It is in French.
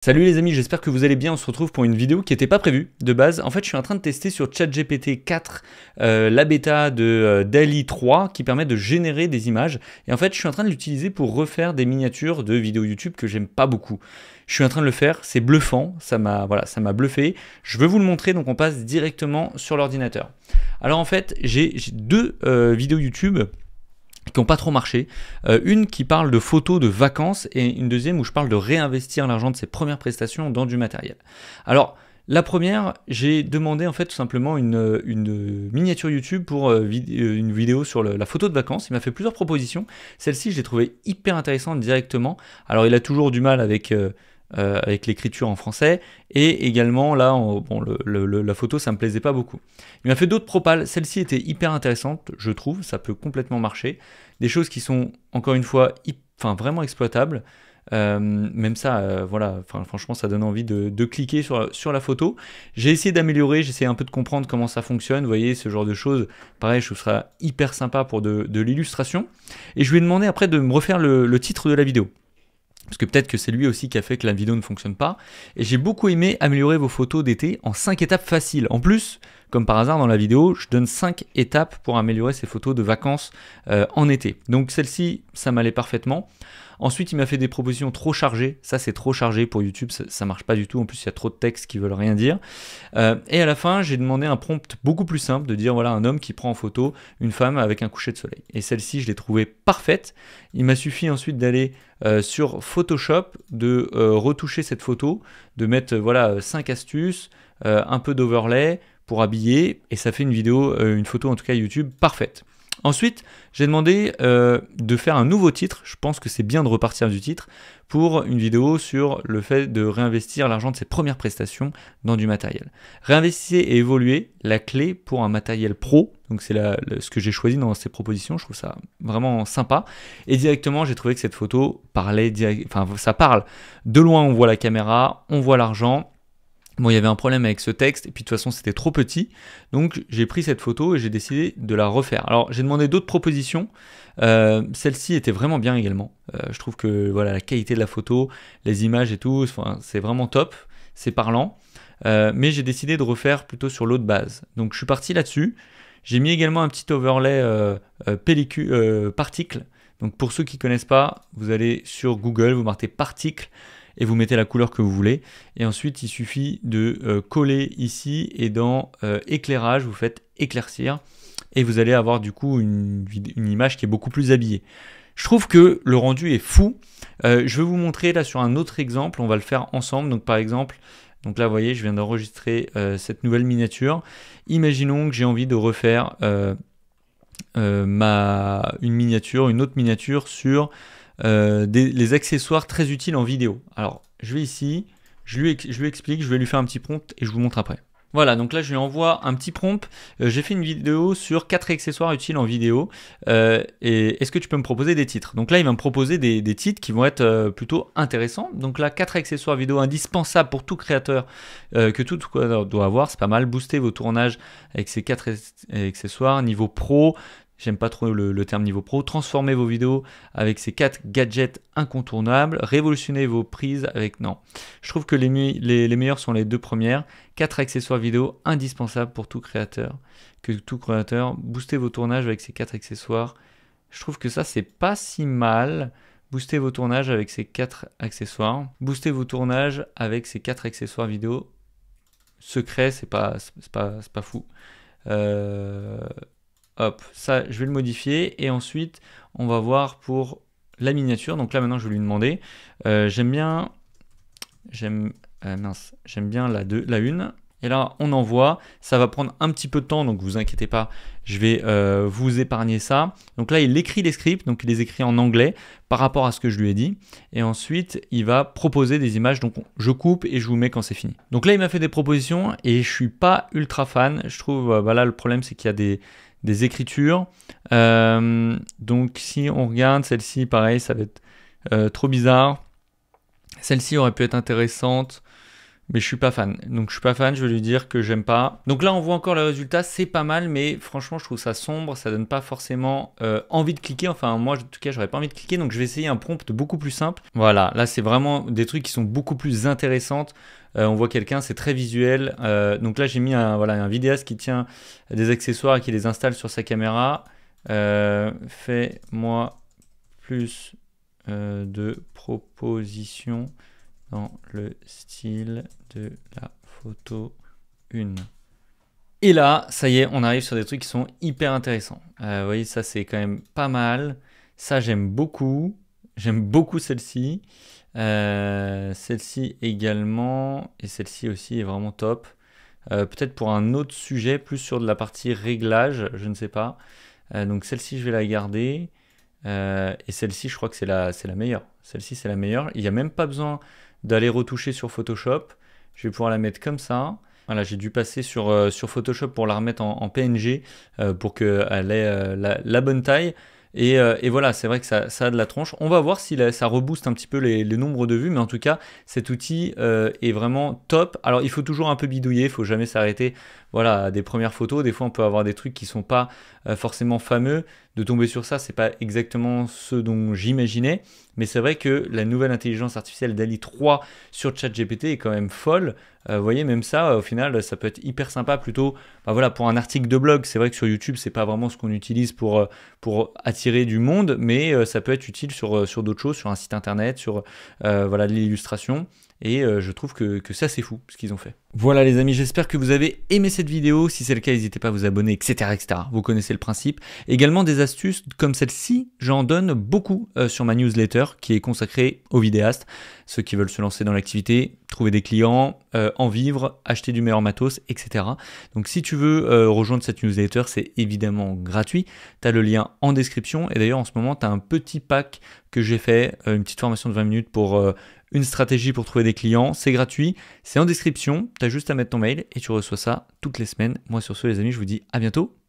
Salut les amis, j'espère que vous allez bien. On se retrouve pour une vidéo qui n'était pas prévue de base. En fait, je suis en train de tester sur ChatGPT 4 la bêta de DALL-E 3 qui permet de générer des images. Et en fait, je suis en train de l'utiliser pour refaire des miniatures de vidéos YouTube que j'aime pas beaucoup. Je suis en train de le faire, c'est bluffant, ça m'a bluffé. Je veux vous le montrer, donc on passe directement sur l'ordinateur. Alors en fait, j'ai deux vidéos YouTube qui n'ont pas trop marché. Une qui parle de photos de vacances et une deuxième où je parle de réinvestir l'argent de ses premières prestations dans du matériel. Alors, la première, j'ai demandé en fait tout simplement une miniature YouTube pour une vidéo sur la photo de vacances. Il m'a fait plusieurs propositions. Celle-ci, je l'ai trouvée hyper intéressante directement. Alors, il a toujours du mal avec l'écriture en français, et également là, la photo ça me plaisait pas beaucoup. Il m'a fait d'autres propals, celle-ci était hyper intéressante, je trouve, ça peut complètement marcher, des choses qui sont encore une fois vraiment exploitables, même ça, voilà, franchement ça donne envie de cliquer sur la photo. J'ai essayé d'améliorer, j'ai essayé un peu de comprendre comment ça fonctionne, vous voyez, ce genre de choses, pareil, je trouve ça hyper sympa pour de l'illustration, et je lui ai demandé après de me refaire le titre de la vidéo. Parce que peut-être que c'est lui aussi qui a fait que la vidéo ne fonctionne pas. Et j'ai beaucoup aimé améliorer vos photos d'été en 5 étapes faciles. En plus, comme par hasard dans la vidéo, je donne 5 étapes pour améliorer ces photos de vacances en été. Donc celle-ci, ça m'allait parfaitement. Ensuite, il m'a fait des propositions trop chargées. Ça, c'est trop chargé pour YouTube, ça marche pas du tout. En plus, il y a trop de textes qui veulent rien dire. Et à la fin, j'ai demandé un prompt beaucoup plus simple de dire voilà un homme qui prend en photo une femme avec un coucher de soleil. Et celle-ci, je l'ai trouvée parfaite. Il m'a suffi ensuite d'aller sur Photoshop, de retoucher cette photo, de mettre voilà 5 astuces, un peu d'overlay pour habiller, et ça fait une vidéo, une photo en tout cas YouTube parfaite. Ensuite, j'ai demandé de faire un nouveau titre, je pense que c'est bien de repartir du titre, pour une vidéo sur le fait de réinvestir l'argent de ses premières prestations dans du matériel. Réinvestir et évoluer, la clé pour un matériel pro, donc c'est ce que j'ai choisi dans ces propositions, je trouve ça vraiment sympa. Et directement, j'ai trouvé que cette photo parlait, ça parle. De loin, on voit la caméra, on voit l'argent. Bon, il y avait un problème avec ce texte, et puis de toute façon, c'était trop petit. Donc, j'ai pris cette photo et j'ai décidé de la refaire. Alors, j'ai demandé d'autres propositions. Celle-ci était vraiment bien également. Je trouve que voilà, la qualité de la photo, les images et tout, c'est vraiment top. C'est parlant. Mais j'ai décidé de refaire plutôt sur l'autre base. Donc, je suis parti là-dessus. J'ai mis également un petit overlay particle. Donc, pour ceux qui ne connaissent pas, vous allez sur Google, vous marquez particle, et vous mettez la couleur que vous voulez, et ensuite il suffit de coller ici, et dans éclairage vous faites éclaircir, et vous allez avoir du coup une image qui est beaucoup plus habillée. Je trouve que le rendu est fou. Je vais vous montrer là sur un autre exemple, on va le faire ensemble. Donc par exemple, donc là vous voyez, je viens d'enregistrer cette nouvelle miniature. Imaginons que j'ai envie de refaire une autre miniature sur les accessoires très utiles en vidéo. Alors, je vais ici, je lui explique, je vais lui faire un petit prompt et je vous montre après. Voilà, donc là je lui envoie un petit prompt. J'ai fait une vidéo sur 4 accessoires utiles en vidéo. Et est-ce que tu peux me proposer des titres? Donc là, il va me proposer des titres qui vont être plutôt intéressants. Donc là, 4 accessoires vidéo indispensables pour tout créateur que tout créateur doit avoir. C'est pas mal. Booster vos tournages avec ces 4 accessoires. Niveau pro. J'aime pas trop le terme niveau pro. Transformez vos vidéos avec ces 4 gadgets incontournables. Révolutionnez vos prises avec... Non. Je trouve que les meilleurs sont les deux premières. 4 accessoires vidéo indispensables pour tout créateur. Boostez vos tournages avec ces 4 accessoires. Je trouve que ça, c'est pas si mal. Boostez vos tournages avec ces 4 accessoires. Boostez vos tournages avec ces 4 accessoires vidéo. Secret, c'est pas fou. Hop, ça je vais le modifier, et ensuite on va voir pour la miniature. Donc là maintenant je vais lui demander, j'aime bien la une, et là on envoie. Ça va prendre un petit peu de temps, donc vous inquiétez pas, je vais vous épargner ça. Donc là il écrit les scripts, donc il les écrit en anglais par rapport à ce que je lui ai dit, et ensuite il va proposer des images. Donc je coupe et je vous mets quand c'est fini. Donc là il m'a fait des propositions et je suis pas ultra fan. Je trouve voilà, le problème c'est qu'il y a des écritures. Donc si on regarde celle-ci, pareil, ça va être trop bizarre. Celle-ci aurait pu être intéressante. Mais je suis pas fan. Donc je suis pas fan, je vais lui dire que j'aime pas. Donc là on voit encore le résultat, c'est pas mal, mais franchement je trouve ça sombre, ça donne pas forcément envie de cliquer. Enfin moi en tout cas j'aurais pas envie de cliquer, donc je vais essayer un prompt beaucoup plus simple. Voilà, là c'est vraiment des trucs qui sont beaucoup plus intéressantes. On voit quelqu'un, c'est très visuel. Donc là j'ai mis un vidéaste qui tient des accessoires et qui les installe sur sa caméra. Fais-moi plus de propositions dans le style de la photo 1. Et là, ça y est, on arrive sur des trucs qui sont hyper intéressants. Vous voyez, ça c'est quand même pas mal. Ça j'aime beaucoup. J'aime beaucoup celle-ci. Celle-ci également. Et celle-ci aussi est vraiment top. Peut-être pour un autre sujet, plus sur de la partie réglage, je ne sais pas. Donc celle-ci, je vais la garder. Et celle-ci, je crois que c'est la meilleure. Celle-ci, c'est la meilleure. Il n'y a même pas besoin d'aller retoucher sur Photoshop. Je vais pouvoir la mettre comme ça. Voilà, j'ai dû passer sur Photoshop pour la remettre en PNG pour qu'elle ait la bonne taille. Et voilà, c'est vrai que ça a de la tronche. On va voir si ça rebooste un petit peu les nombres de vues, mais en tout cas, cet outil est vraiment top. Alors, il faut toujours un peu bidouiller, il ne faut jamais s'arrêter voilà, à des premières photos. Des fois, on peut avoir des trucs qui ne sont pas forcément fameux. De tomber sur ça, c'est pas exactement ce dont j'imaginais. Mais c'est vrai que la nouvelle intelligence artificielle DALL-E 3 sur ChatGPT est quand même folle. Vous voyez, même ça, au final, ça peut être hyper sympa plutôt voilà, pour un article de blog. C'est vrai que sur YouTube, c'est pas vraiment ce qu'on utilise pour attirer du monde, mais ça peut être utile sur d'autres choses, sur un site internet, sur voilà, de l'illustration. Et je trouve que ça c'est fou ce qu'ils ont fait. Voilà les amis, j'espère que vous avez aimé cette vidéo. Si c'est le cas, n'hésitez pas à vous abonner, etc., etc. Vous connaissez le principe. Également des astuces comme celle-ci, j'en donne beaucoup sur ma newsletter qui est consacrée aux vidéastes. Ceux qui veulent se lancer dans l'activité, trouver des clients, en vivre, acheter du meilleur matos, etc. Donc si tu veux rejoindre cette newsletter, c'est évidemment gratuit. Tu as le lien en description. Et d'ailleurs en ce moment, tu as un petit pack que j'ai fait, une petite formation de 20 minutes pour une stratégie pour trouver des clients. C'est gratuit, c'est en description. Tu as juste à mettre ton mail et tu reçois ça toutes les semaines. Moi sur ce les amis, je vous dis à bientôt.